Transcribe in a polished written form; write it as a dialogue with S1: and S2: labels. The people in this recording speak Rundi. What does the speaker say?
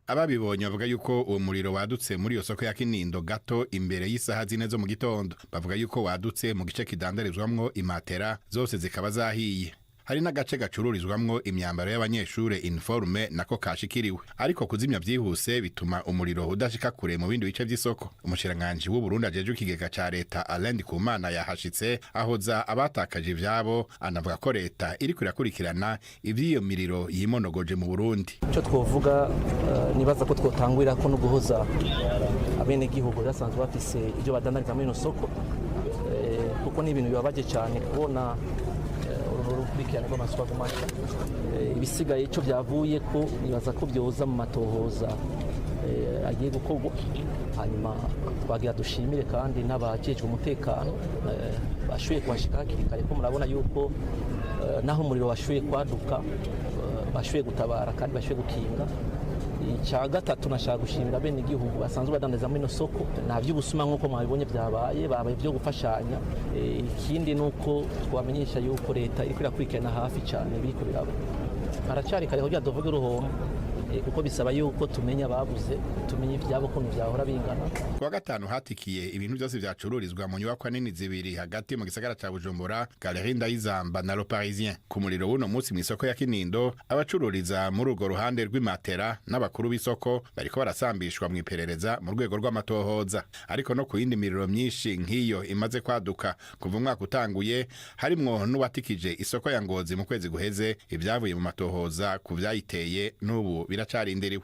S1: ababibonye bavuga yuko uwo muriro wadutse muri iyo soko ya Kinindo gato imbere y'isaha zine zo mu gitondo. Bavuga yuko wadutse mu gice kidandarizwamwo imatera zose zikaba zahiye. Hari n'agace gacururizwamwo imyambaro y'abanyeshure uniforme nako kashikiriwe, ariko kuzimya vyihuse bituma umuriro udashika kure mu bindi bice vy'isoko. Umushiranganje w'u Burundi ajeje ikigega ca leta Alain Ndikumana yahashitse ahoza abatakaje ivyabo, anavuga ko leta iriko irakurikirana ivy'iyo miriro yimonogoje mu Burundi.
S2: Ico twovuga nibaza ko twotangurira ko no guhoza abene gihugu basanzwe bafise ivyo badandariza muri no soko, kuko ni ibintu bibabaje cyane kubona urukurikirane rw'amasoko agumaka. Ibisigaye ico byavuye ko nibaza ko byoza mu matohoza agiye gukorwa, hanyuma twagira dushimire kandi n'abajejwe umutekano bashoboye kuhashika hakiri kare, ko murabona yuko naho umuriro washoboye kwaduka bashoboye gutabara kandi bashoboye gukinga. Icya gatatu nashaka gushimira bene igihugu basanzwe badandariza muri no soko, nta vy'ubusuma nk'uko mwabibonye babaye byo gufashanya. Ikindi nuko twamenyesha yuko leta iriko irakurikirana hafi cyane biriko biraba. Haracari kare kugira dovuge uruhombo, kuko bisaba yuko tumenya babuze, tumenya ivyabo ko vyahora bingana.
S1: Kuwa gatanu hatikiye ibintu byose vyacururizwa mu nyubakwa nini zibiri hagati mu gisagara ca Bujumbura, Galerie Ndayizamba na Le Parisien. Ku muriro w'uno munsi mu isoko ya Kinindo, abacururiza muri urwo ruhande rw'imatera n'abakuru b'isoko bariko barasambishwa mu iperereza mu rwego rw'amatohoza. Ariko no ku yindi miriro myinshi nk'iyo imaze kwaduka kuva umwaka utanguye, harimwo n'uwatikije isoko ya Ngozi mu kwezi guheze, ibyavuye mu matohoza ku vyayiteye n'ubu biracarindiriwe.